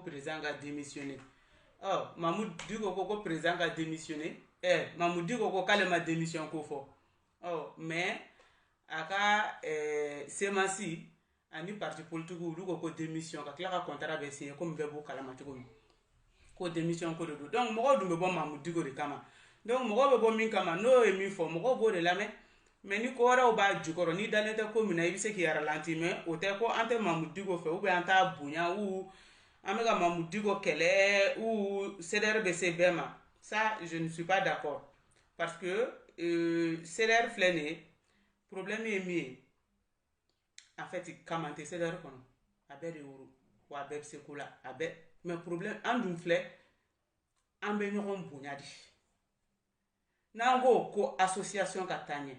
président a démissionné. Oh, Mahmoud dit que président a démissionné. Mahmoud dit que Kalema démission ko fo. Oh, mais aka semasi ani parti politique ulu ko démission ka kila ka contrat be signé comme bebo kalama ko démission ko do. Donc mo do be bon Mahmoud dit de kama. Donc mo be bon min kama no e mi fo mo bo de la mais ni ko wara o ba jukoro ni dalete ko mina ibise ki yara lanti mais o te ko ante Mahmoud digo fe ou be anta bunya ou amega Mahmoud digo kele ou CDR BC bema. Ça je ne suis pas d'accord parce que CDR flené problème est mi en fait il kamante CDR kono abe de euro ou abe sekula abe mais problème andum flé ambe ñoxom bunya di nango ko association ka tanye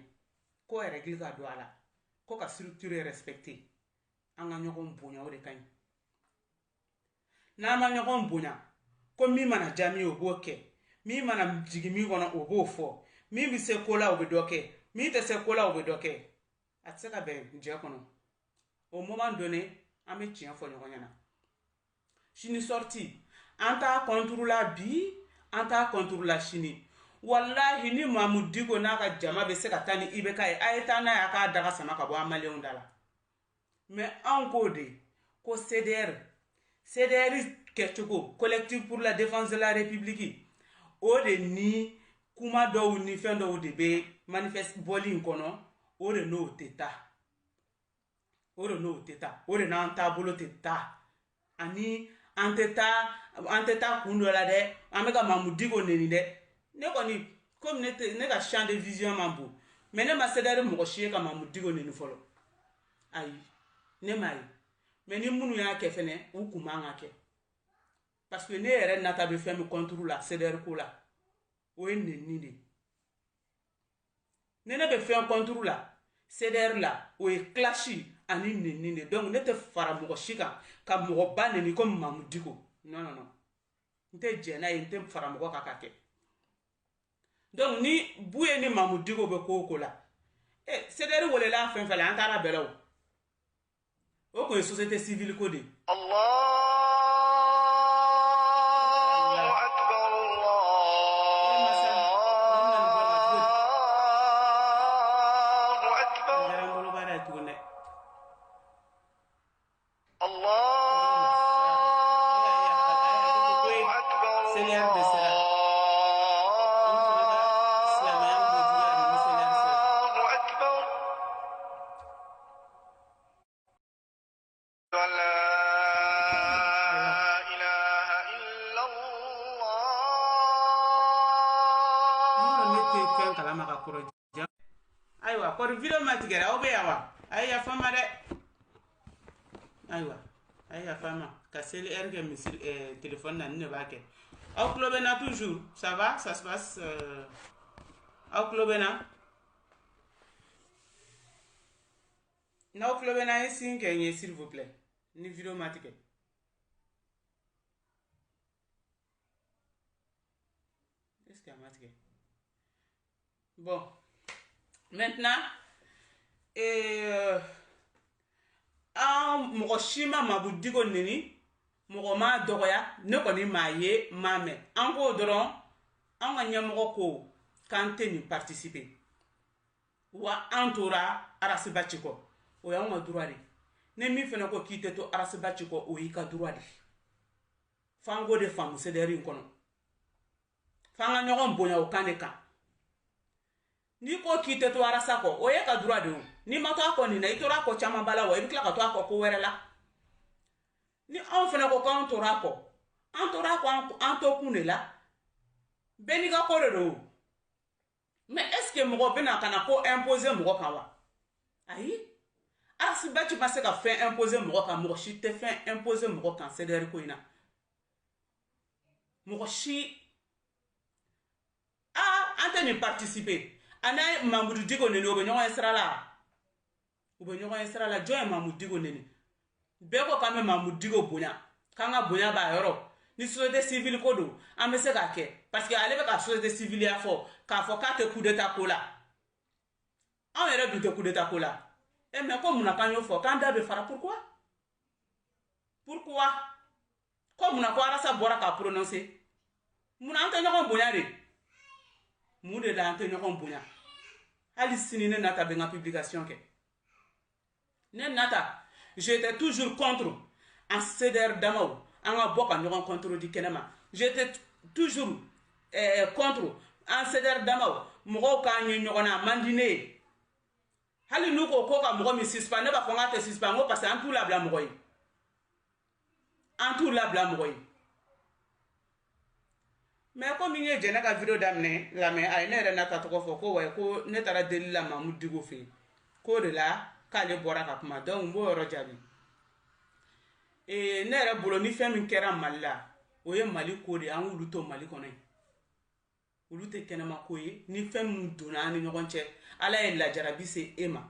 ko règle ka do ala ko ka structure respecté an ga ñogon bonya o de kañ na ma ñogon bonya ko mi mana jami o bo ke mi mana jigi mi kono o bo fo mi bi se kola o be doke mi te se kola o be doke atse ka be je kono au moment donné an be tiɲɛ fɔ ɲɔgɔn ɲɛna sini sorti an t'a contre la bi an t'a contre la sini wallahi ni Mahmoud Dicko n'a ka jama be se ka taa ni IBK ye a ye taa n'a ye a k'a daga sama ka bɔ an maliyɛnw da la mais an ko de ko CDR kɛcogo collectif pour la défense de la république o de ni kuma dɔw ni fɛn dɔw de be manifeste bɔli in kɔnɔ o de n'o tɛ taa o de n'o tɛ taa o de n'an taabolo tɛ taa ani an tɛ taa kun dɔ la dɛ an bɛ ka Mahmoud Dicko neni dɛ ne kɔni comme ne ka champ de vision man bon mais ne ma CDR mɔgɔ si ye ka Mahmoud Dicko neni fɔlɔ ayi ne ma ye mais ni minnu y'a kɛ fɛnɛ u kun man ka kɛ parce que ne yɛrɛ nata bɛ fɛn min contre la CDR ko la o ye neni de ne bɛ fɛn contre la CDR la o ye clash ani neni de donc ne tɛ fara mɔgɔ si kan ka mɔgɔ ba neni comme Mahmoud Dicko non non non n tɛ jɛn n'a ye n tɛ fara mɔgɔ kan ka kɛ donc ni buye ni Mahmoud Dicko be ko la CDR welela fɛn fɛn la an taara bɛɛ la o ko ye société civile ko de aywa por video matigere aw be yawa ay ya fama de aywa ay ya fama ka seli erge misir téléphone na ne ba ke aw klobena toujours ça va ça se passe aw klobena na aw klobena ici ke s'il vous plaît ni video matigere est-ce qu'il y a matigere bon maintenant mɔgɔ si ma Mahmoud Dicko neni mɔgɔ ma dɔgɔya ne kɔni m'a ye m'a mɛn an k'o dɔrɔn an ka ɲɛmɔgɔ ko k'an tɛ nin participer wa an tora Arasibaci kɔ o y'anw ka droit de ne min fɛnɛ ko k'i tɛ to Arasibaci kɔ o y'i ka droit de f'an k'o de faamu CDR in kɔnɔ f'an ka ɲɔgɔn bonya o kan de kan ni ko k'i tɛ to Arasa kɔ o ye ka droit de o ni ma to a kɔ nin na i tora a kɔ caman ba la wa i bɛ tila ka to a kɔ ko wɛrɛ la ni anw fɛnɛ ko k'anw tora a kɔ an to kun de la bɛɛ n'i ka ko de don mais est ce que mɔgɔ bɛna ka na ko imposer mɔgɔ kan wa ayi Arasibaci ma se ka fɛn imposer mɔgɔ kan mɔgɔ si tɛ fɛn imposer mɔgɔ kan CDR ko in na mɔgɔ si an tɛ nin participer ana Mahmoud Dicko neni o bɛ ɲɔgɔn ye sira la jɔn ye Mahmoud Dicko neni bɛɛ ko k'an bɛ Mahmoud Dicko bonya k'an ka bonya b'a yɔrɔ ni société civile ko don an bɛ se k'a kɛ parce que ale bɛ ka société civile ya fɔ k'a fɔ k'a tɛ coup d'état ko la anw yɛrɛ dun tɛ coup d'état ko la mais ko munna k'an y'o fɔ k'an da bɛ fara pourquoi ko muna ko arasa bora ka prononcer muna ante ñokon bonya de mu de la ante ñokon bonya hali sini ne nata be nga publication ke ne nata j'étais toujours contre en CDR damaw anga boka ñokon contre di kenema j'étais toujours contre en CDR damaw mo ka ñokona mandine hali nu ko ka mo mi suspend ne ba ko ngate suspend ngo parce que en tout la bla mo yi en tout la bla mo yi mais comme il y a des vidéo d'amener la mais ay ne na ta ko fo ko way ko ne tara deli la Mahmoud Dicko fe ko de la kale bora ka kuma donc mo ro jabi e ne re bolo ni fem kera malla o ye mali ko de an wulu to mali kono wulu te kenema ko ye ni fem dona ni ñogon che ala e la jarabi se ema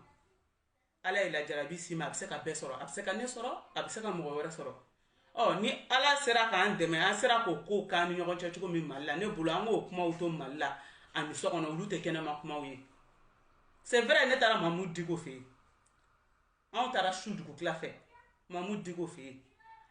ala e la jarabi si ma se ka be soro abse ka ne soro abse ka mo wore soro oh ni ala sera kan deme an sera ko kan ni ñogon che ko mi malla ne bolo an ko kuma auto malla an so kono wulu te kenema kuma ye c'est vrai ne tara Mahmoud Dicko fe an tara shudu ko kla fe Mahmoud Dicko fe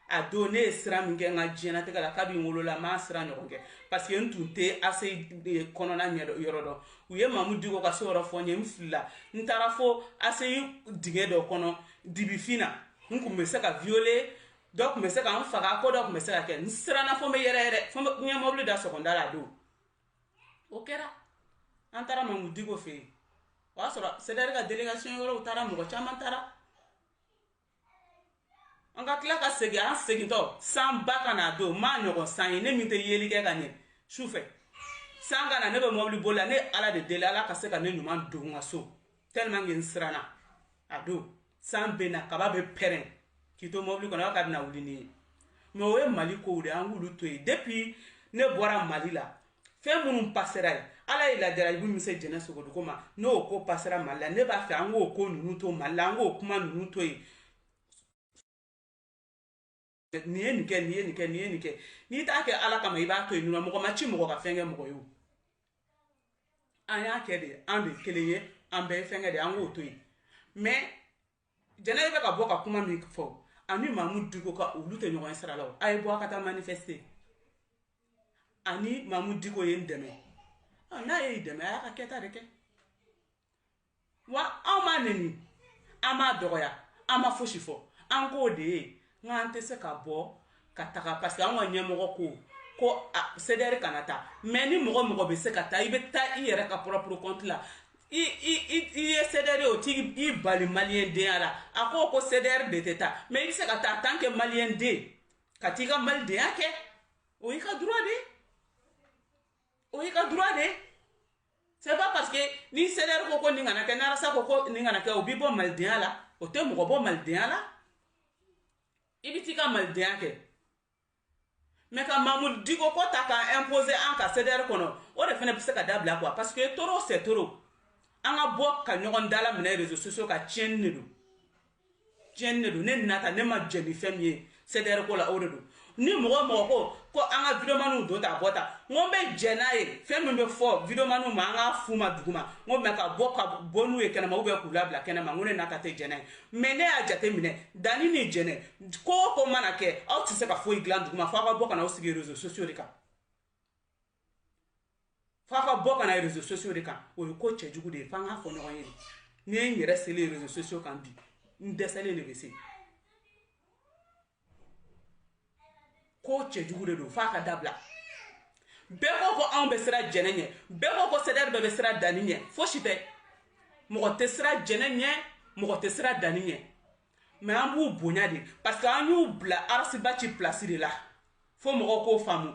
a donné sera minge nga jena te kala kabi ngolo la ma sera ñogonke parce que ntunte assez konona yoro do uye Mahmoud Dicko ka soro fo nyem filla ntara fo assez dige do kono dibi fina nku me se ka violer donc me se ka faga ko donc me se ka ke nsera na fo me yere fo me mobile da secondaire do o kera antara Mahmoud Dicko fe wa soro c'est-à-dire ka délégation yoro utara mo chama tara anga kila ka segi an segi to san baka na do ma ñogon san ne min te yeli ke ganye choufe sanga na ne be mobile bola ne ala de dele ala ka se ka ne numan do nga so tellement ngin srana ado san be na kaba be peren kito mobile kono ka na wulini me o e mali ko de an wulu to depuis ne bora mali la fe munun passera ala ila dara ibu mi se jena so ko ma no ko passera mali ne ba fe an ko nunu to mali an ko kuma nunu to ni ta ke ala kama iba to inu mo ma chi mo ka fenge mo yo anya ke de an be keleye an be fenge de an wo to yi mais jena ibe ka boka kuma mi fo ani Mahmoud Dicko ka ulute nyo sara law ay bo ka ta manifester ani Mahmoud Dicko yen deme na ye deme aya ka keta de ke wa amaneni ama doya ama foshifo an ko de ngante se ka bo ka taka parce que an wa ñemogo ko CDR kanata mais ni mogo be se ka ta ibe ta yere ka propre compte la i CDR o ti i bali malien de ala ako ko CDR de teta mais il se ka ta tant que malien de ka ti ga mal de yake o yi ka droit de c'est pas parce que ni CDR ko ni ngana ke na sa ko ni ngana ke o bi bo mal de ala o te mogo bo mal de ala ibitika mal de yake mais quand Mahmoud Dicko ko ta ka imposer en ka CDR kono o de fene se ka dabla quoi parce que toro c'est toro anga bo ka ñogon dala mena réseaux sociaux ka tienne do ne nata ne ma jeni femie CDR ko la oredo ni mo ko anga video manu do ta bota ngombe jenaye femme be fo video manu ma anga fuma duguma ngombe ka bo ka bonu e kana ma ube ku labla kana ma ngone nata te jenaye mene a jate mine dani ni jene ko manake au tse ka fo igland duguma fa ka bo kana o sigi réseaux sociaux de ka fa ka bo kana réseaux sociaux de ka o ko chejugu de fa nga fo no yiri ni nyere se les réseaux sociaux kan bi ndesale ne bese ko chejugu de do fa ka dabla beko ko an be sira jenenye beko ko CDR be sira daninye fo shite mo te sira jenenye mo te sira daninye mais an bu bonya de parce que an yu bla arasiba ci place de la fo mo ko famu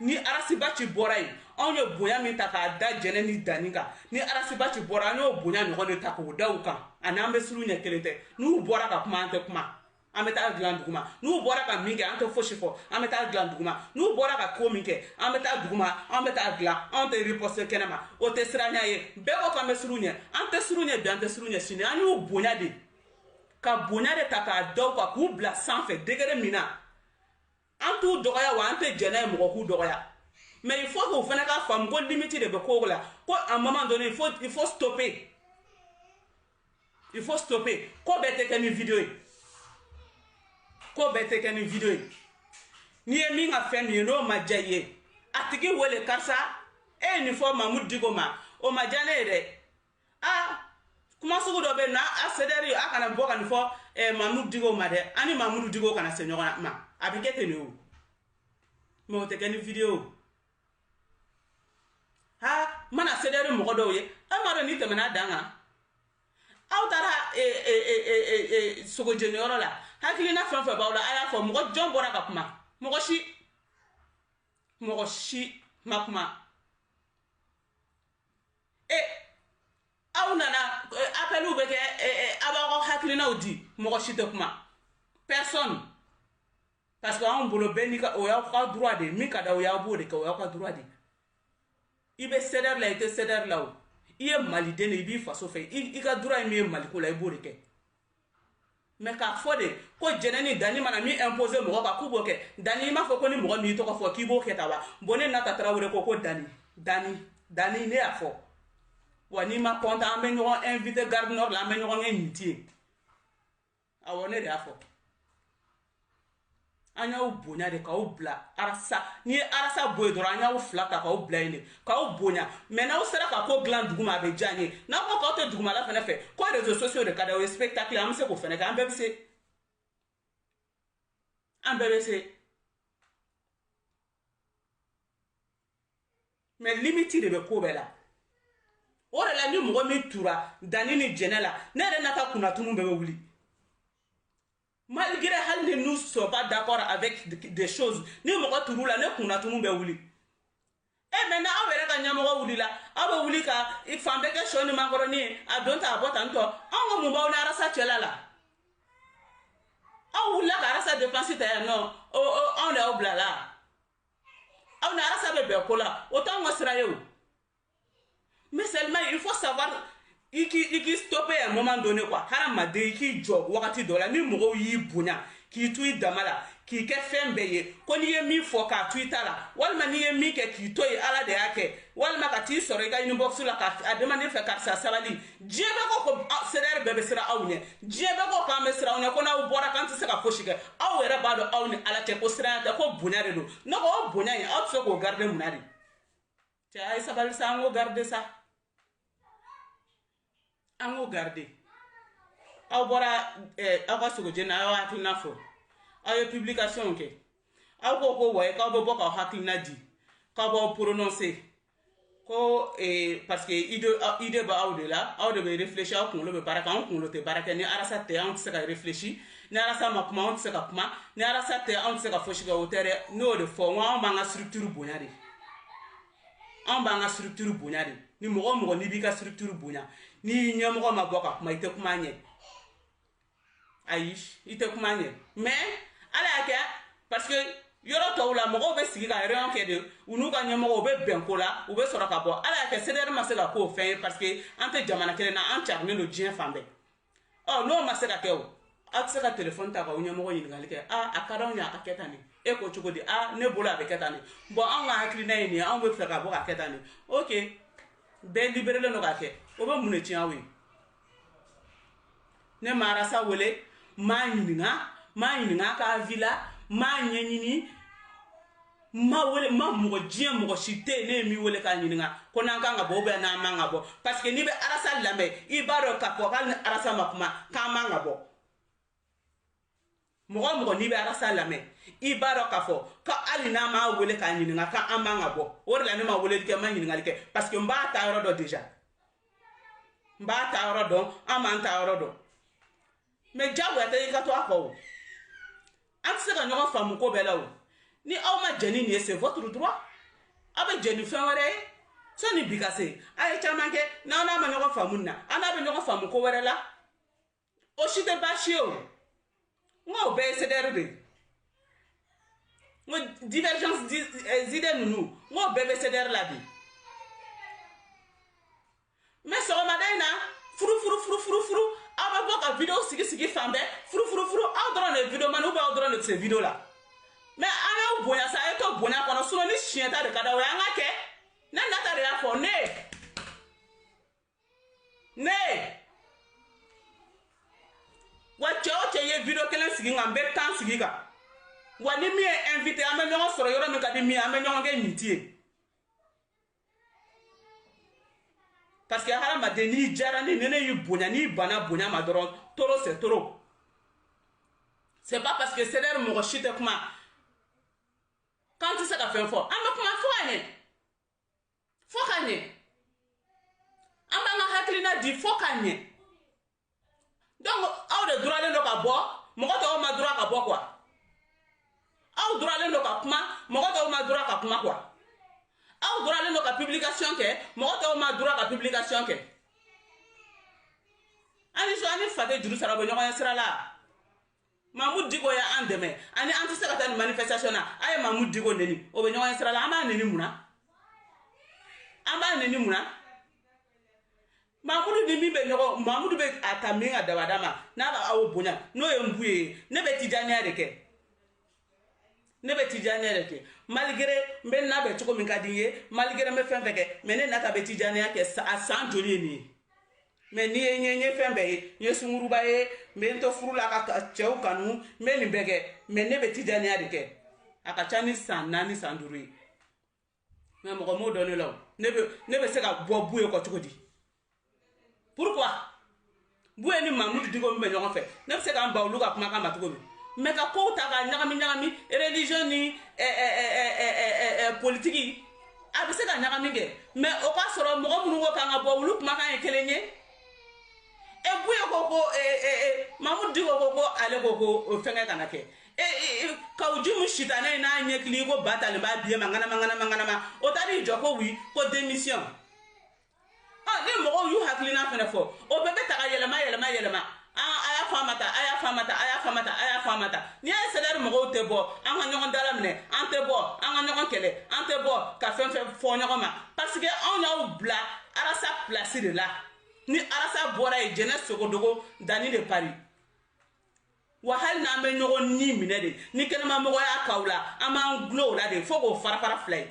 ni arasiba ci boray on yo bonya mi ta ka da jeneni daninga ni arasiba ci bora an yo bonya mi ko ne ta ko daw kan anambe suru nya kelete nu bora ka kuma ante kuma ameta gland duguma nu bora ka minge ante foshifo ameta gland duguma nu bora ka ko minge ameta duguma ameta gland ante riposte kenama o te sranya ye be ko ka mesrunya ante srunya bi ante srunya sine anu bonya de ka bonya de ta ka daw ka ku bla sanfe degere mina antu dogoya wa ante jena mo ko dogoya mais il faut que vous faites la femme go limite de ko la ko à un moment donné il faut stopper ko bete ka ni vidéo ko bete ka ni vidéo ni ye min ka fɛn min ye n'o ma diya i ye a tigi wele karisa e ye nin fɔ Mamudu Diko ma o ma diya ne ye dɛ kuma sugu dɔ bɛ yen nɔ a sedɛri a kana bɔ ka nin fɔ Mamudu Diko ma dɛ ani Mamudu Diko kana se ɲɔgɔn ma a bɛ kɛ ten de o mais o tɛ kɛ ni video mana sedɛri mɔgɔ dɔw ye a ma dɔn ni tɛmɛna dan kan aw taara sogo jeniyɔrɔ la hakilina fɛn fɛn b'aw la a y'a fɔ mɔgɔ jɔn bɔra ka kuma mɔgɔ si ma kuma aw nana appeliw bɛ kɛ a b'aw ka hakilinaw di mɔgɔ si tɛ kuma personne parce que anw bolo bɛɛ ni o y'aw ka droit de min ka d'aw ye aw b'o de kɛ o y'aw ka droit de i bɛ CDR la i tɛ CDR la o i ye maliden de i b'i faso fɛ i ka droit min ye maliko la i b'o de kɛ mais k'a fɔ de ko jɛnɛ ni dani mana min imposer mɔgɔ kan k'u b'o kɛ dani i m'a fɔ ko ni mɔgɔ min y'i tɔgɔ fɔ k'i b'o kɛ tan wa bon ne Nata Tarawele ko dani ne y'a fɔ wa n'i ma content an bɛ ɲɔgɔn invité Gare Nord la an bɛ ɲɔgɔn kɛ ɲinti ye awɔ ne de y'a fɔ an y'aw bonya de k'aw bila arasa n'i ye arasa bɔ yen dɔrɔn an y'aw fila ta k'aw bila yen de k'aw bonya mais n'aw sera ka ko dilan duguma a bɛ diya n ye n'aw ko k'aw tɛ dugumala fɛnɛ fɛ ko réseaux sociaux de ka d'aw ye spectacle an bɛ se k'o fɛnɛ kɛ an bɛɛ bɛ se mais limite de bɛ ko bɛɛ la o de la ni mɔgɔ min tura dani ni jɛnɛ la ne yɛrɛ n'a ka kunnatumu bɛɛ bɛ wuli malgré hali ni nous sommes pas d'accord avec des choses ni mɔgɔ turu la ne kunnatumu bɛ wuli mais n'aw yɛrɛ ka ɲɛmɔgɔ wulila aw bɛ wuli ka fan bɛɛ kɛ sɔ ni mankɔrɔni ye a don ta a bɔ tan tɔ anw ka mun b'aw ni arasa cɛla la aw wulila ka arasa dépense ta yan nɔ anw de y'aw bila la aw ni arasa bɛ bɛn ko la o t'anw ka sira ye o mais seulement il faut savoir i k'i stopper à un moment donné quoi hadamaden i k'i jɔ wagati dɔ la ni mɔgɔw y'i bonya k'i to i dama la k'i kɛ fɛn bɛɛ ye ko n'i ye min fɔ k'a to i ta la walima n'i ye min kɛ k'i to yen ala de y'a kɛ walima ka t'i sɔrɔ i ka inbox la k'a demande fɛ karisa sabali diɲɛ bɛɛ ko ko CDR bɛɛ bɛ siran aw ɲɛ diɲɛ bɛɛ ko k'an bɛ siran aw ɲɛ ko n'aw bɔra k'an tɛ se ka fosi kɛ aw yɛrɛ b'a dɔn aw ni ala cɛ ko siranya tɛ ko bonya de don ne ko o bonya in aw tɛ se k'o garder munna de cɛ a ye sabali sa an k'o garder sa an k'o garder aw bɔra aw ka sogo jeni aw y'aw hakilina fɔ aw ye publication kɛ aw ko ko wayi k'aw bɛ bɔ k'aw hakilina di k'aw b'aw prononcer ko parce que idée b'aw de la aw de bɛ réfléchir aw kunkolo bɛ baara kɛ anw kunkolo tɛ baara kɛ ni arasa tɛ anw tɛ se ka réfléchir ni arasa ma kuma anw tɛ se ka kuma ni arasa tɛ anw tɛ se ka fosi kɛ o tɛ dɛ ne y'o de fɔ n ko anw b'an ka structure bonya de anw b'an ka structure bonya de ni mɔgɔ o mɔgɔ n'i b'i ka structure bonya ni ɲɛmɔgɔ ma bɔ ka kuma i tɛ kuma ɲɛ ayi i tɛ kuma ɲɛ mais ala y'a kɛ parce que yɔrɔ tɔw la mɔgɔw bɛ sigi ka réunion kɛ de u n'u ka ɲɛmɔgɔ u bɛ bɛn ko la u bɛ sɔrɔ ka bɔ ala y'a kɛ CDR ma se ka k'o fɛn ye parce que an tɛ jamana kelen na an carinen don diɲɛ fan bɛɛ n'o ma se ka kɛ o aw tɛ se ka téléphone ta k'aw ɲɛmɔgɔ ɲininkali kɛ a ka d'anw ye a ka kɛ tan de e ko cogo di ne bolo a bɛ kɛ tan de bon anw ka hakilina ye nin ye anw bɛ fɛ ka bɔ ka kɛ tan de ok bɛɛ libérelen don k'a kɛ o bɛ mun de tiɲɛ aw ye ne ma arasa wele m'a ɲininka k'a vi la m'a ɲɛɲini ma mɔgɔ diɲɛ mɔgɔ si tɛ yen ne ye min wele k'a ɲininka ko n'an kan ka bɔ ou bien n'an man ka bɔ parce que n'i bɛ arasa lamɛn i b'a dɔn k'a fɔ k'ali ni arasa ma kuma k'an man ka bɔ mɔgɔ o mɔgɔ n'i bɛ arasa lamɛn i b'a dɔn k'a fɔ ko hali n'an m'a wele k'a ɲininka k'an man ka bɔ o de la ne ma weleli kɛ n ma ɲininkali kɛ parce que n b'a ta yɔrɔ dɔn déjà n b'a ta yɔrɔ dɔn an b'an ta yɔrɔ dɔn mais diyagoya tɛ i ka to a kɔ o an tɛ se ka ɲɔgɔn faamu ko bɛɛ la o ni aw ma jɛni nin ye c'est votre droit aw bɛ jɛni fɛn wɛrɛ ye sani bi ka se a ye caman kɛ n'aw n'a ma ɲɔgɔn faamu nin na an n'a bɛ ɲɔgɔn faamu ko wɛrɛ la o si tɛ baasi ye o n ko o bɛɛ ye CDR de ye n ko divergence d'idées ninnu n ko o bɛɛ bɛ CDR la bi mais sɔgɔmada in na furu aw bɛ bɔ ka video sigi fan bɛɛ furu aw dɔrɔn de video man ou bien aw dɔrɔn de bɛ se video la mais an y'aw bonya sa a ye to bonya kɔnɔ sinon ni siɲɛ ta de ka d'aw ye an ka kɛ ne Nata de y'a fɔ ne wa cɛ o cɛ ye video kelen sigi kan n bɛ temps sigi kan wa ni mi est invité an bɛ ɲɔgɔn sɔrɔ yɔrɔ min ka di mi an bɛ ɲɔgɔn kɛ ɲiti ye parce que hadamaden n'i diyara ni ne y'i bonya n'i banna bonya ma dɔrɔn toro c'est trop c'est pas parce que CDR mɔgɔ si tɛ kuma k'an tɛ se ka fɛn fɔ an bɛ kuma fo ka ɲɛ fo ka ɲɛ an b'an ka hakilina di fo ka ɲɛ donc aw de duralen don ka bɔ mɔgɔ tɔw ma dura ka bɔ quoi aw duralen don ka kuma mɔgɔ tɔw ma dura ka kuma quoi aw duralen don ka publication kɛ mɔgɔ tɔw ma dura ka publication kɛ ani so ani fa tɛ juru sara bɔ ɲɔgɔn ye sira la Mahmoud Dicko y'an dɛmɛ ani an tɛ se ka taa ni manifestation na a ye Mahmoud Dicko neni o bɛ ɲɔgɔn ye sira la an b'a neni mun na an b'a neni mun na Mahmoud ni min bɛ ɲɔgɔn Mahmoud bɛ a ta min ka dabada ma n'a b'a aw bonya n'o ye n bu ye ne bɛ tijaniya de kɛ ne bɛ tijaniya de kɛ malgré n bɛ n'a bɛ cogo min ka di n ye malgré n bɛ fɛn fɛn kɛ mais ne nata bɛ tijaniya kɛ a san joli ye nin ye mais ni ye n ye fɛn bɛɛ ye n ye sunguruba ye n bɛ n to furu la ka cɛw kanu n bɛ nin bɛɛ kɛ mais ne bɛ tijaniya de kɛ a ka ca ni san 4 san 5 ye mais mɔgɔ m'o dɔn ne la o ne bɛ se ka bɔ bu ye kɔ cogo di pourquoi bu ye ni Mahmoud Dicko min bɛ ɲɔgɔn fɛ ne bɛ se k'an ba olu ka kumakan ma cogo min mais ka kow ta ka ɲagami religion ni politique a bɛ se ka ɲagami kɛ mais o k'a sɔrɔ mɔgɔ minnu ko k'an ka bɔ olu kumakan ye kelen ye buye ko Mahmoud Dicko ko ale ko fɛngɛ kana kɛ ka ujumu shitane n'a ɲɛkili ko ba talen b'a biye ma ŋanama o taar'i jɔ ko oui ko démission ni mɔgɔw y'u hakilina fɛnɛ fɔ o bɛɛ bɛ ta ka yɛlɛma a y'a fɔ a ma ta n'i y'a ye CDR mɔgɔw tɛ bɔ an ka ɲɔgɔn dala minɛ an tɛ bɔ an ka ɲɔgɔn kɛlɛ an tɛ bɔ ka fɛn fɔ ɲɔgɔn ma parce que anw y'aw bila Arasa place de la ni Arasa bɔra ye Jɛnɛ Sogodogo Dani de Paris wa hali n'an bɛ ɲɔgɔn ni minɛ de ni kɛnɛmamɔgɔ y'a k'aw la an b'an gulon o la de fo k'o fara fila ye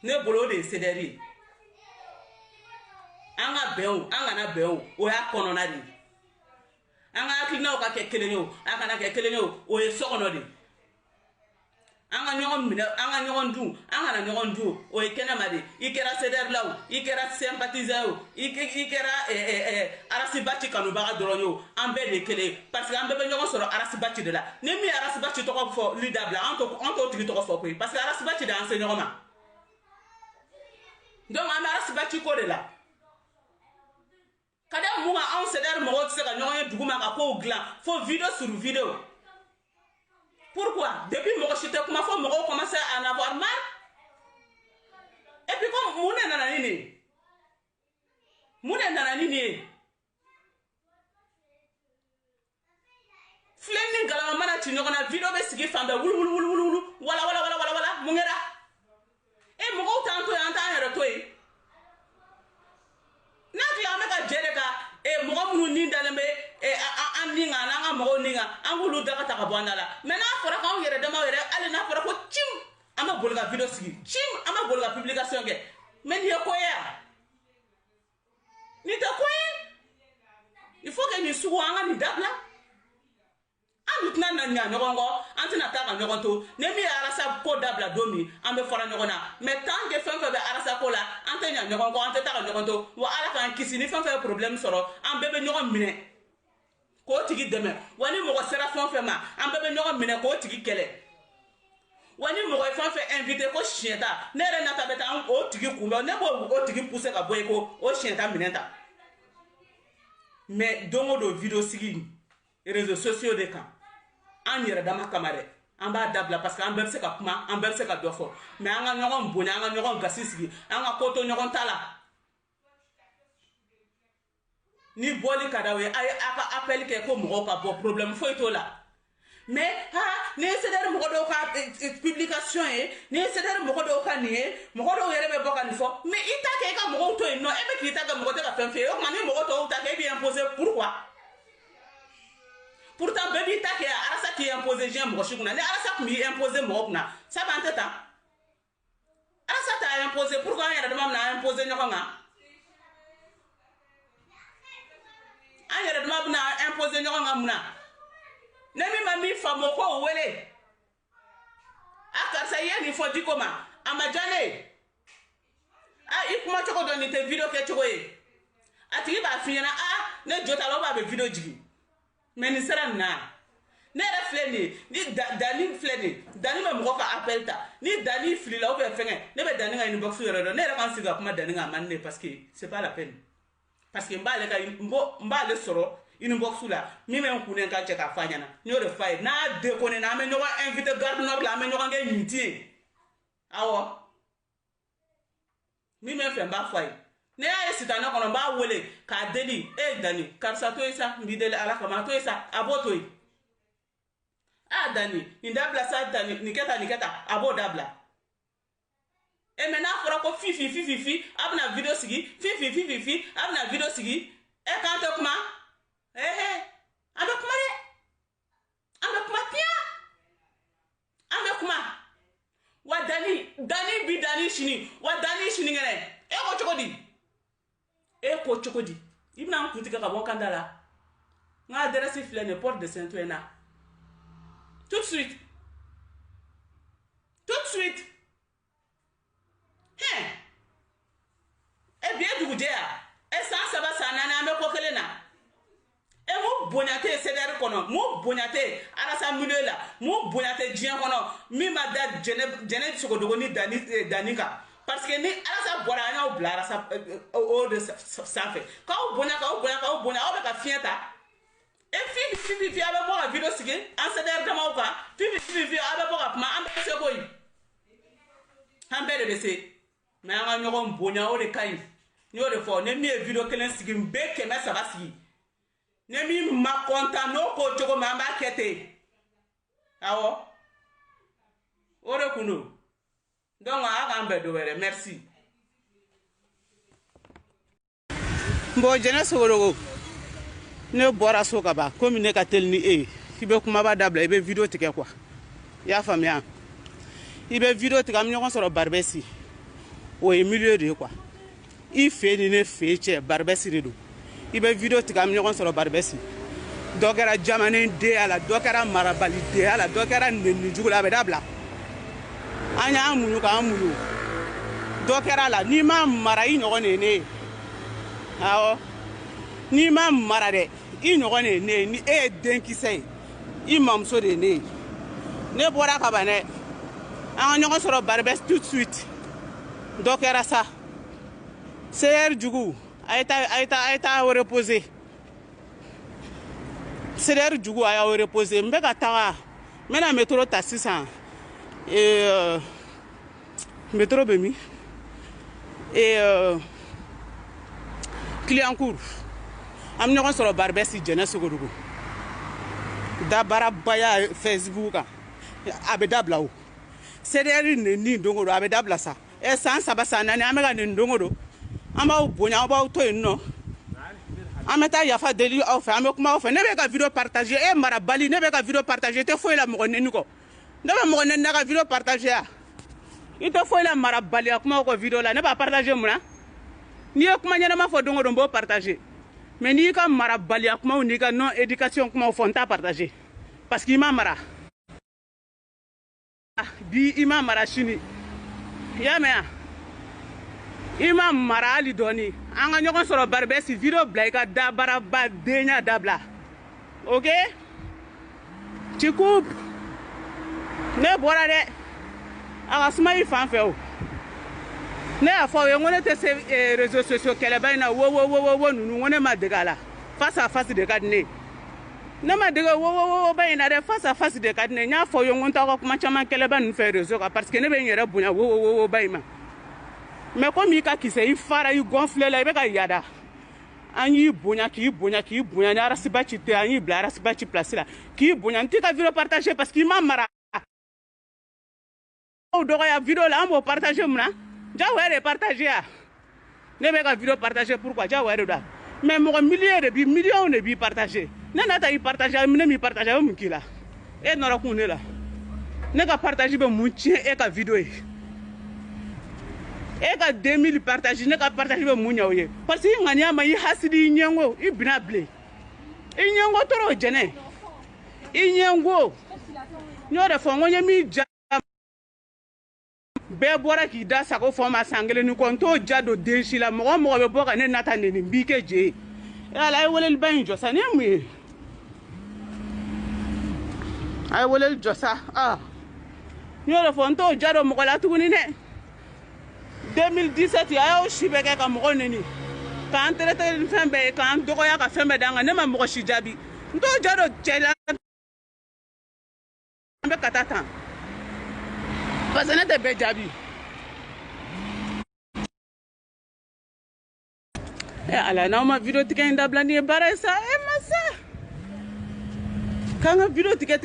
ne bolo o de ye CDR ye an ka bɛn an kana bɛn o y'a kɔnɔna de ye an ka hakilinaw ka kɛ kelen ye o a kana kɛ kelen ye o ye so kɔnɔ de an ka ɲɔgɔn minɛ an ka ɲɔgɔn dun an kana ɲɔgɔn dun o ye kɛnɛma de i kɛra CDR la o i kɛra sympathisant o i kɛra Arasibaci kanubaga dɔrɔn ye o an bɛɛ de ye kelen ye parce que an bɛɛ bɛ ɲɔgɔn sɔrɔ Arasibaci de la ni min ye Arasibaci tɔgɔ fɔ li dabila an t'o tigi tɔgɔ fɔ koyi parce que Arasibaci de an se ɲɔgɔn ma donc an bɛ Arasibaci ko de la ka da mun kan anw CDR mɔgɔw tɛ se ka ɲɔgɔn ye dugu ma ka kow dilan fo vidéo sur vidéo pourquoi depuis mɔgɔ si tɛ kuma fo mɔgɔw commencé à en avoir marre et puis comme mun de nana ni nin ye mun de nana ni nin ye filɛ ni galama mana ci ɲɔgɔn na vidéo bɛ sigi fan bɛɛ wulu wala mun kɛra mɔgɔw t'an to yen an t'an yɛrɛ to yen n'a tila an bɛ ka jɛ de ka mɔgɔ minnu ni dalen bɛ an ni kan n'an ka mɔgɔw ni kan an k'olu daga ta ka bɔ an da la mais n'a fɔra k'anw yɛrɛ dama yɛrɛ hali n'a fɔra ko cim an bɛ boli ka vidéo sigi cim an bɛ boli ka publication kɛ mais nin ye ko ye wa nin tɛ ko ye il faut que nin sugu an ka nin dabila an dun tɛna na ɲa ɲɔgɔn kɔ an tɛna taa ka ɲɔgɔn to ni min ye Arasa ko dabila don min an bɛ fara ɲɔgɔn na mais tant que fɛn fɛn bɛ Arasa ko la an tɛ ɲa ɲɔgɔn kɔ an tɛ taa ka ɲɔgɔn to wa Ala k'an kisi ni fɛn fɛn ye problème sɔrɔ an bɛɛ bɛ ɲɔgɔn minɛ k'o tigi dɛmɛ wa ni mɔgɔ sera fɛn fɛn ma an bɛɛ bɛ ɲɔgɔn minɛ k'o tigi kɛlɛ wa ni mɔgɔ ye fɛn fɛn invité ko siɲɛ ta ne yɛrɛ nata bɛ taa o tigi kunbɛn ne b'o o tigi pousser ka bɔ yen ko o siɲɛ ta minɛ ta mais don o don vidéo sigi réseaux sociaux de kan an yɛrɛ dama kama dɛ an b'a dabila parce que an bɛɛ bɛ se ka kuma an bɛɛ bɛ se ka dɔ fɔ mais an ka ɲɔgɔn bonya an ka ɲɔgɔn gasi sigi an ka ko to ɲɔgɔn ta la ni bɔli ka d'aw ye a ye a ka appel kɛ ko mɔgɔw ka bɔ problème foyi t'o la mais ni ye CDR mɔgɔ dɔw ka publication ye ni ye CDR mɔgɔ dɔw ka nin ye mɔgɔ dɔw yɛrɛ bɛ bɔ ka nin fɔ mais i ta kɛ i ka mɔgɔw to yen nɔ e bɛ k'i ta kɛ mɔgɔ tɛ ka fɛn f'i ye o tuma ni mɔgɔ tɔw ta kɛ e b'i imposer pourquoi pourtant bɛɛ b'i ta kɛ Arasa k'i imposer diɲɛ mɔgɔ si kunna ni Arasa tun b'i imposer mɔgɔ kunna sabu an tɛ tan Arasa t'a imposer pourquoi an yɛrɛ dama bɛna imposer ɲɔgɔn kan an yɛrɛ dama bɛna imposer ɲɔgɔn kan mun na ne min ma min faamu o k'o wele ye ni fo diko ma amajane i kuma cogo dɔ ni tɛ video kɛ cogo ye a tigi b'a f'i ɲɛna ne jota la b'a bɛ video jigi mais nin sera nin na ne yɛrɛ filɛ nin ye ni Dani filɛ nin ye Dani bɛ mɔgɔ ka appel ta ni Dani filila ou bien fɛngɛ ne bɛ Dani ka inbox yɛrɛ dɔn ne yɛrɛ kan sigi ka kuma Dani kan a man ne parce que c'est pas la peine parce que n b'ale sɔrɔ inbox la min bɛ n kun ne kan cɛ k'a f'a ɲɛna n y'o de f'a ye n'a déconné na an bɛ ɲɔgɔn invité Gare du Nord la an bɛ ɲɔgɔn kɛ ɲinti ye awɔ min bɛ n fɛ n b'a f'a ye ne y'a ye sitanɛ kɔnɔ n b'a wele k'a deli Dani karisa to ye sa n b'i deli ala kama to ye sa a b'o to ye Dani nin dabila sa Dani nin kɛ tan a b'o dabila mais n'a fɔra ko fifi a bɛna video sigi fifi a bɛna video sigi k'an tɛ kuma an bɛ kuma dɛ an bɛ kuma tiɲɛ an bɛ kuma wa Dani bi Dani sini wa Dani sini kɛnɛ ko cogo di i bɛna n kun tigɛ ka bɔ kanda la n ka adresse filɛ nin ye porte de Saint-Ouen tout de suite bi ye dugujɛ ya san 3 san 4 an bɛ ko kelen na mu bonya tɛ CDR kɔnɔ mu bonya tɛ arasa milieu la mu bonya tɛ diɲɛ kɔnɔ min ma da jɛnɛ sogodogo ni Dani kan parce que ni arasa bɔra an y'aw bila arasa o de sanfɛ k'aw bonya aw bɛ ka fiɲɛ ta fifi a bɛ bɔ ka video sigi an CDR damaw kan fifi a bɛ bɔ ka kuma an bɛ se koyi an bɛɛ de bɛ se mais an ka ɲɔgɔn bonya o de ka ɲi n y'o de fɔ ne min ye video kelen sigi n bɛ 300 sigi ne min ma content n'o ko cogo min an b'a kɛ ten awɔ o de kun don donc a k'an bɛɛ dɔ wɛrɛ merci bon jɛnɛ Sogodogo ne bɔra so ka ban komi ne ka teli ni e k'i bɛ kumaba dabila i bɛ video tigɛ quoi i y'a faamuya i bɛ video tigɛ an bɛ ɲɔgɔn sɔrɔ Barbès o ye milieu de ye quoi i fɛ ni ne fɛ cɛ Barbès de don i bɛ video tigɛ an bɛ ɲɔgɔn sɔrɔ Barbès dɔ kɛra jamanaden ya la dɔ kɛra marabaliden ya la dɔ kɛra nenijugu la a bɛ dabila an y'an muɲu k'an muɲu dɔ kɛra la n'i ma mara i ɲɔgɔn de ye ne ye awɔ n'i ma mara dɛ i ɲɔgɔn de ye ne ye ni e ye denkisɛ ye i mamuso de ye ne ye ne bɔra ka ban dɛ an ka ɲɔgɔn sɔrɔ Barbès tout de suite dɔ kɛra sa CDR jugu a ye taa reposer CDR jugu a y'aw reposer n bɛ ka taga n bɛna métro ta sisan métro bɛ min Clignancourt an bɛ ɲɔgɔn sɔrɔ Barbès jɛnɛ Sogodogo dabarabaya Facebook kan a bɛ dabila o CDR nin don o don a bɛ dabila sa san 3 san 4 an bɛ ka nin don o don an b'aw bonya aw b'aw to yen nɔ an bɛ taa yafa deli aw fɛ an bɛ kuma aw fɛ ne bɛ ka video partager marabali ne bɛ ka video partager tɛ foyi la mɔgɔ neni kɔ ne bɛ mɔgɔ neni na ka video partager ya i tɛ foyi la marabaliya kumaw kɔ video la ne b'a partager mun na n'i ye kuma ɲɛnama fɔ don o don n b'o partager mais n'i ka marabaliya kumaw n'i ka non éducation kumaw fɔ n t'a partager parce que i ma mara bi i ma mara sini i y'a mɛn i ma mara hali dɔɔni an ka ɲɔgɔn sɔrɔ Barbès video bila i ka dabaraba denya dabila ok tu coupes ne bɔra dɛ a ka suma i fan fɛ o ne y'a fɔ aw ye n ko ne tɛ se réseaux sociaux kɛlɛba in na wo ninnu n ko ne ma dege a la face à face de ka di ne ye ne ma dege wo ba in na dɛ face à face de ka di ne ye n y'a fɔ aw ye n ko n t'aw ka kuma caman kɛlɛba ninnu fɛ réseau kan parce que ne bɛ n yɛrɛ bonya wo ba in ma mais comme i ka kisɛ i fara i gonflé la i bɛ ka yada an y'i bonya k'i bonya ni arasiba ci tɛ an y'i bila arasiba ci place la k'i bonya n t'i ka video partager parce que i ma mara o dɔgɔya video la an b'o partager mun na jagoya de partager ya ne bɛ ka video partager pourquoi jagoya de don mais mɔgɔ millions de b'i partager ne n'a ta i partager ne m'i partager a bɛ mun k'i la e nɔrɔkun ne la ne ka partager bɛ mun tiɲɛ e ka video ye e ka 2000 partage ne ka partage bɛ mun ɲɛ o ye parce que i ŋaniya ma i hasidi i ɲɛngo i bina bilen i ɲɛngo tɔrɔ jɛnɛ i ɲɛngo n y'o de fɔ n ko n ye min ja bɛɛ bɔra k'i da sago fɔ ma san kelen ni kɔ n t'o ja don den si la mɔgɔ mɔgɔ bɛ bɔ ka ne nata neni n b'i kɛ je ye ala a ye weleliba in jɔ sa ne ye mun ye a ye weleli jɔ sa n y'o de fɔ n t'o ja don mɔgɔ la tuguni dɛ 2017 a y'o si bɛɛ kɛ ka mɔgɔ neni k'an traité ni fɛn bɛɛ ye k'an dɔgɔya ka fɛn bɛɛ d'an kan ne ma mɔgɔ si jaabi n t'o ja don cɛ la an bɛ ka taa tan parce que ne tɛ bɛɛ jaabi ala n'aw ma video tigɛ in dabila ni ye baara ye sa masa k'an ka video tigɛ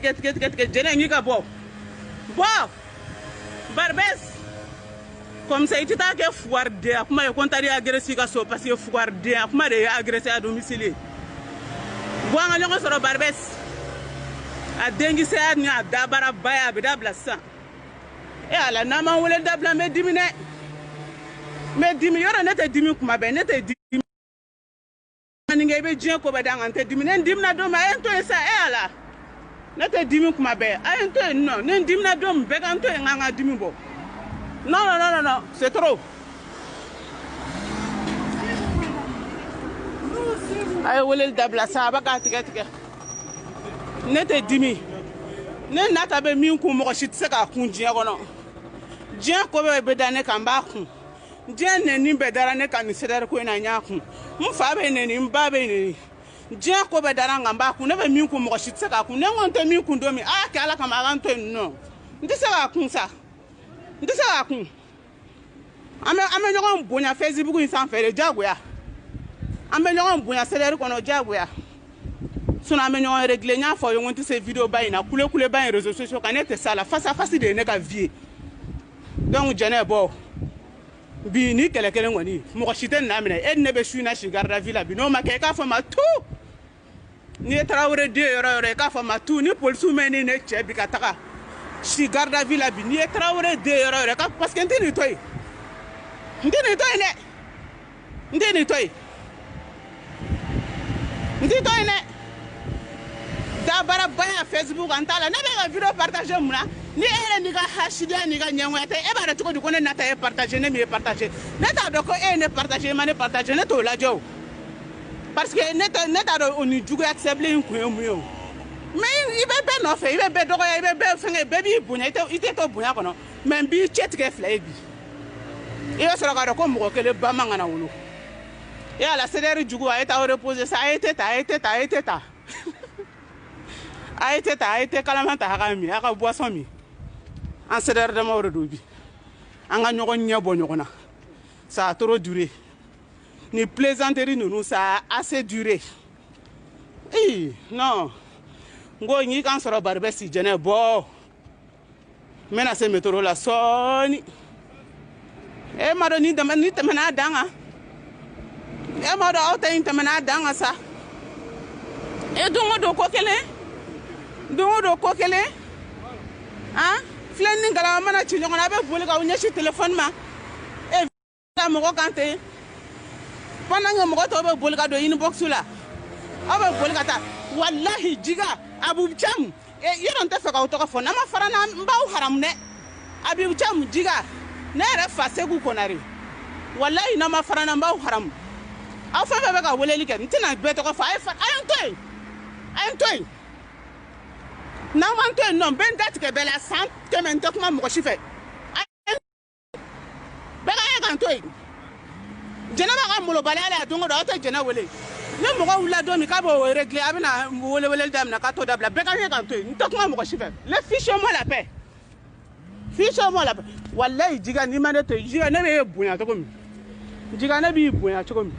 jɛnɛ in ka bɔ Barbès comme ça i tɛ taa kɛ fugariden a kuma ye ko n taara agressé i ka so parce que fugariden a kuma de ye agressé à domicile bɔ an ka ɲɔgɔn sɔrɔ Barbès a denkisɛya ni a dabara ba ye a bɛ dabila sisan ala n'a ma wele dabila n bɛ dimi dɛ n bɛ dimi yɔrɔ ne tɛ dimi kuma bɛɛ ne tɛ dimi manikɛ i bɛ diɲɛ ko bɛɛ d'an kan n tɛ dimi ne dimina don min a ye n to yen sa ala ne tɛ dimi kuma bɛɛ a ye n to yen nɔ ne dimina don min bɛɛ ka n to yen n ka dimi bɔ non c'est trop a ye weleli dabila sa a bɛ k'a tigɛ ne tɛ dimi ne nata bɛ min kun mɔgɔ si tɛ se k'a kun diɲɛ kɔnɔ diɲɛ ko bɛɛ bɛ da ne kan n b'a kun diɲɛ neni bɛɛ dara ne kan nin CDR ko in na n y'a kun n fa bɛ neni n ba bɛ neni diɲɛ ko bɛɛ dara n kan n b'a kun ne bɛ min kun mɔgɔ si tɛ se k'a kun ne ko n tɛ min kun don min a y'a kɛ ala kama a ka n to yen nɔ n tɛ se k'a kun sa n tɛ se k'a kun an bɛ ɲɔgɔn bonya Facebook in sanfɛ de diyagoya an bɛ ɲɔgɔn bonya CDR kɔnɔ diyagoya sinon an bɛ ɲɔgɔn régler n y'a fɔ aw ye n ko n tɛ se video ba in na kule ba in réseaux sociaux kan ne tɛ se a la face à face de ye ne ka vie ye donc jɛnɛ bɔ bi ni kɛlɛ kelen kɔni mɔgɔ si tɛ nin minɛ e ni ne bɛ su in na si garde à vue la bi n'o ma kɛ i k'a fɔ n ma tout n'i ye Tarawele den yɔrɔ yɔrɔ i k'a fɔ n ma tout ni polisiw mɛ ni ne cɛ bi ka taga si garde à vue la bi n'i ye Tarawele den yɔrɔ yɔrɔ parce que n tɛ nin to yen n tɛ nin to yen dɛ n tɛ nin to yen n tɛ to yen dɛ dabara ba ya Facebook an t'a la ne bɛ ka video partager mun na ni e yɛrɛ n'i ka hasidiya n'i ka ɲɛngoya tɛ e b'a dɔn cogo di ko ne nata ye partager ne min ye partager ne t'a dɔn ko e ye ne partager e ma ne partager ne t'o lajɛ o parce que ne t'a dɔn o ni juguya kisɛ bilen in kun ye mun ye o mais i bɛ bɛɛ nɔfɛ i bɛ bɛɛ dɔgɔya i bɛ bɛɛ fɛngɛ bɛɛ b'i bonya i tɛ to bonya kɔnɔ mais n b'i cɛ tigɛ fila ye bi i bɛ sɔrɔ k'a dɔn ko mɔgɔ kelen ba man kana wolo e ala CDR jugu a ye taa reposer sa a ye tɛ ta a ye tɛ ta a ye tɛ ta a ye tɛ ta a ye tɛ kalama ta a ka min a ka boisson min an CDR damaw de don bi an ka ɲɔgɔn ɲɛ bɔ ɲɔgɔn na ça a trop duré ni plaisanterie ninnu ça a assez duré non n ko n y'i kan sɔrɔ Barbès jɛnɛ bɔ n bɛna se métro la sɔɔni e ma dɔn ni tɛmɛna a dan kan e ma dɔn aw ta in tɛmɛna a dan kan sa e don o don ko kelen filɛ ni galama mana ci ɲɔgɔn na a bɛ boli k'aw ɲɛsin téléphone ma e ka mɔgɔ kan ten pendant que mɔgɔ tɔw bɛ boli ka don inbox la aw bɛ boli ka taa walahi jiga Abu Cham yɔrɔ n tɛ fɛ k'aw tɔgɔ fɔ n'a ma fara na n b'aw haramu dɛ Abu Cham jiga ne yɛrɛ fa Segu Konare walahi n'a ma fara na n b'aw haramu aw fɛn fɛn bɛ ka weleli kɛ n tɛna bɛɛ tɔgɔ fɔ a ye n to yen n'aw m'an to yen nɔ n bɛ n datigɛ bɛɛ la san kɛmɛ n tɛ kuma mɔgɔ si fɛ bɛɛ ka ye k'an to yen jɛnɛba ka molobaliya la don o don aw tɛ jɛnɛ wele ni mɔgɔ wulila don min k'a b'o régler a bɛna weleweleli daminɛ k'a t'o dabila bɛɛ ka ye k'an to yen n tɛ kuma mɔgɔ si fɛ le fichier-moi la paix walayi jiga n'i ma ne to yen jiga ne b'e bonya cogo min jiga ne b'i bonya cogo min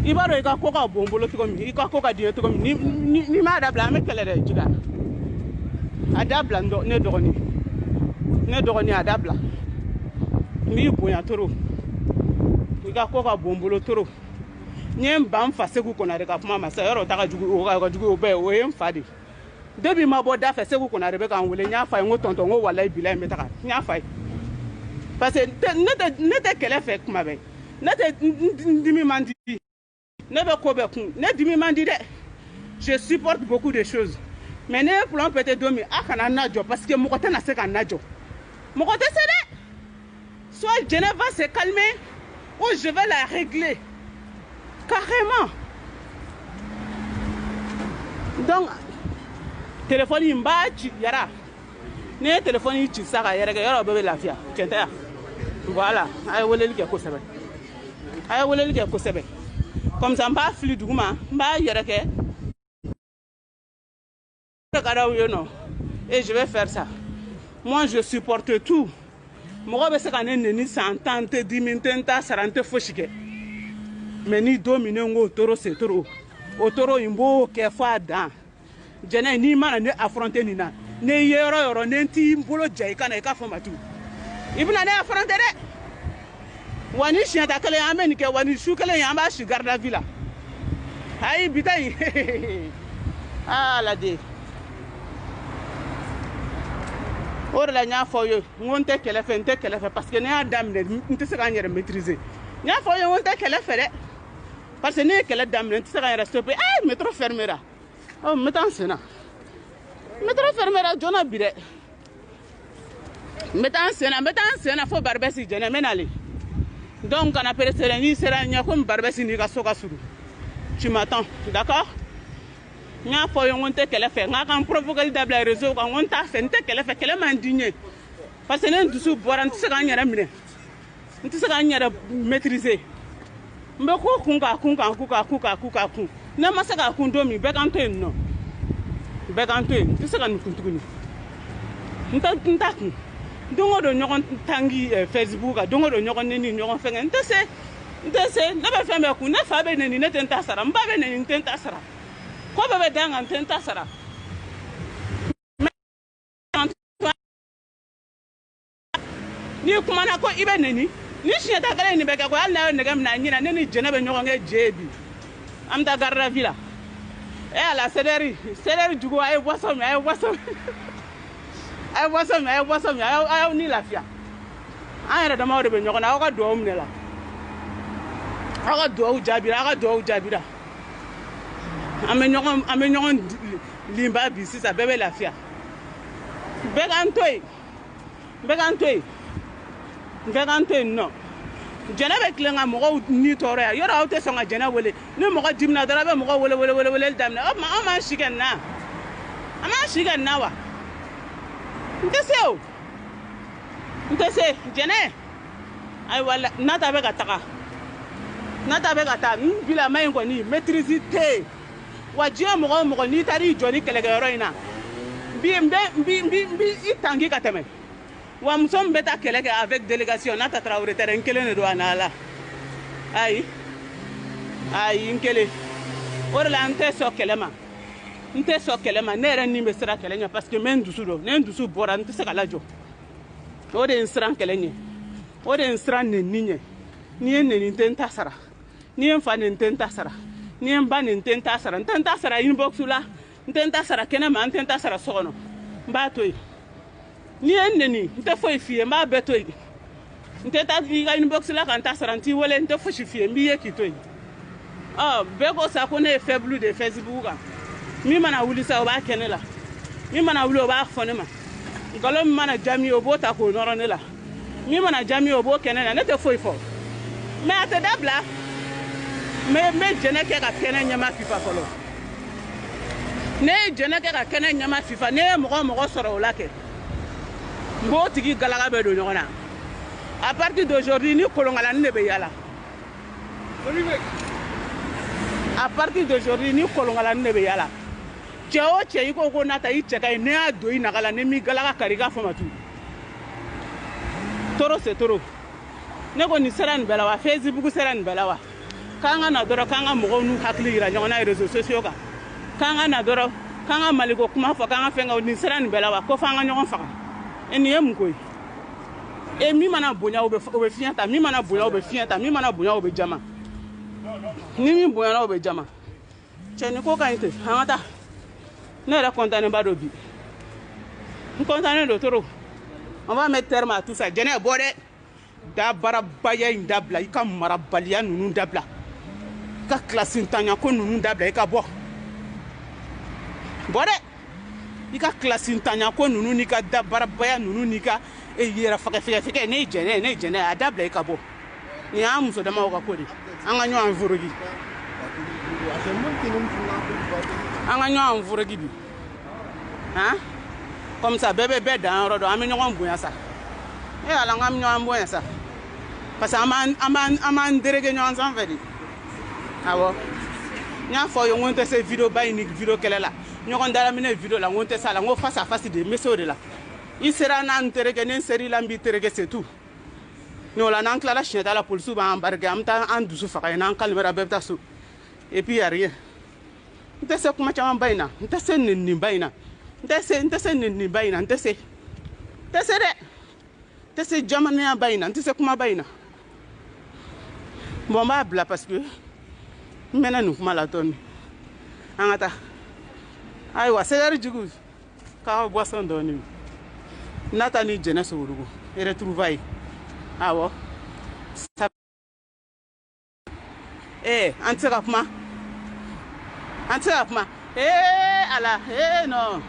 i b'a dɔn i ka ko ka bon n bolo cogo min i ka ko ka di n ye cogo min n'i m'a dabila an bɛ kɛlɛ dɛ jiga a dabila ne dɔgɔnin a dabila n b'i bonya toro i ka ko ka bon n bolo toro n ye n ban n fa Segu Konare ka kuma ma sa yɔrɔ ta ka jugu o bɛɛ o ye n fa de depuis ma bɔ da fɛ Segu Konare bɛ k'an wele n y'a f'a ye n ko tonton n ko walayi bilayi n bɛ taga n y'a f'a ye parce que ne tɛ kɛlɛ fɛ kuma bɛɛ ne tɛ n dimi man di ne bɛ ko bɛɛ kun ne dimi man di dɛ je supporte beaucoup de choses mais ne ye plan pété don min a kana n najɔ parce que mɔgɔ tɛna se ka n najɔ mɔgɔ tɛ se dɛ soit Genève va se calmer, ou je vais la régler. Carrément. Donc, téléphone yi mba ci yara. Ne téléphone yi ci saka yara yara bebe lafiya. Kenta. Voilà, ay woleli ke ko sebe. Ay woleli ke ko sebe. Comme ça mba fli duguma, mba yara ke. Et je vais faire ça. Moi je supporte tout. Moi be se kana neni santante 10 minutes ta sarante foshike. Mais ni dominer ngo toro c'est trop. Otoro imbo ke fa dan. Jene ni mana ne affronter ni na. Ne yero yoro nenti mbolo jai kana ka fo matu. Ibna ne affronter de. Wani shiata kale ameni ke wani shu kale yamba shi garda villa. Ay bitai. Ah la de. Or la nya fo yo ngonte kele fe parce que ne adam ne nte se gagner maîtriser. Nya fo yo ngonte kele fe de. Parce que ne kele dam ne nte se gagner stopper. Eh métro fermera. Oh metan sena. Métro fermera jona bire. Metan sena fo barbesi jene menali. Donc on appelle ça ni sera nya comme barbesi ni ka soka suru. Tu m'attends, d'accord? Nya fo yo ngonte kele fe nga kan provoquer dabla réseau kan ngonta fe nte kele fe kele man digné. Parce que ne dusu boran nte se gagner mine. Nte se gagner maîtriser. Mbe ko kunka kun ne ma se ka kun do mi be kan to no be kan to ti se kan kun tukuni nta kun dongo do nyogon tangi Facebook a dongo do nyogon ni nyogon fe nte se ne be fe me kun ne fa be ni ne tenta sara mba be ni tenta sara ko be danga tenta sara ni kuma na ko ibe neni ni shiata kale ni beka ko alla ne gam na nyina ne ni jene be nyogo nge jebi am da garra villa e ala céleri jugo ay bosom ay ni lafia ayra da mawde be nyogo na ko do um ne la aga do jabira ame nyogo limba bi sisa bebe lafia Begantoy no. Jena be klenga mo ni toro ya. Yora auto songa jena wele. Ni mo dimna dara be mo wele damna. O ma shigen na. Ama shigen na wa. Ntese jena. Ay wala nata be gataka. Bila mai ngo ni maîtrise te. Wajia mo ni tari joni kelega yoro ina. Bi itangi kateme. Wa musom beta keleke avec délégation nata Traoré terrain kele ne do anala ay nkele orla ante so kelema ne ren ni be sira kelenya parce que men dusu bora nte se kala jo o de insran kelenye o de insran ne ninye ni en ne tenta sara ni en fa ne tenta sara ni en ba ne tenta sara inbox la tenta sara kenema tenta sara sono mba toy ni eneni nte foi fie ma beto yi nte ta ga inbox la kan ta saranti wole nte fo fie mi ye kitoyi be ko sa ko ne faible de Facebook mi mana wuli sa o ba kenela mi mana wuli o ba fone ma ngalo mi mana jami o bo ta ko noro ne la mi mana jami o bo kenela ne te foi fo me ate dabla me jene ke ka kene nyama fifa folo ne jene ke ka kene nyama fifa ne mo soro la ke Mbotigi galaga be do nyona. À partir d'aujourd'hui ni kolongala ne be yala. À partir d'aujourd'hui ni kolongala ne be yala. Cheo iko ko nata icheka ne ado inagala ne mi galaga kariga famatu. Toro c'est toro. Ne ko ni seran belawa Facebook seran belawa. Kanga na doro kanga mo nu hakli ira nyona réseaux sociaux ka. Kanga na doro kanga maliko kuma fo kanga fenga ni seran belawa ko fanga nyon faka. Eni emkoy e mi mana bonya obe fianta mi mana bonya obe jama ni mi bonya obe jama cheni ko kainte hamata ne ra contane bado bi contane do toro on va mettre terme à tout ça jene bode da barabaya indabla ika marabalia nunu dabla ka classe ntanya ko nunu dabla ika bo bode i ka kilasi ntanya ko nunu n'i ka dabarabaya nunu n'i ka yɛrɛ fɛgɛ ne jɛnɛ a dabila i ka bɔ nin y'an muso damaw ka ko de an ka ɲɔgɔn forogi an ka ɲɔgɔn forogi bi han comme ça bɛɛ bɛ bɛɛ dan yɔrɔ dɔn an bɛ ɲɔgɔn bonya sa ala an ka ɲɔgɔn bonya sa parce que an b'an derege ɲɔgɔn sanfɛ de awɔ n y'a fɔ aw ye n ko n tɛ se video ba in ni video kɛlɛ la ɲɔgɔn dalaminɛ video la n ko n tɛ se a la n ko face à face de n bɛ se o de la i sera n'an tereke ne n ser'i la n b'i tereke c'est tout mais o la n'an tilala siɲɛ la polisiw b'an barike an bɛ taa an dusu faga yen n'an kalimera bɛɛ bɛ taa so et puis y a rien n tɛ se kuma caman ba in na n tɛ se nɛninin ba in na n tɛ se nɛninin ba in na n tɛ se dɛ n tɛ se jamanaya ba in na n tɛ se kuma ba in na bon n b'a bila parce que n mɛnna nin kuma la dɔɔni an ka taa ayiwa sɛgɛri jugu k'aw boisson dɔɔni n'a ta ni jɛnɛ sogodugu retrouvaille awɔ an tɛ se ka kuma ala non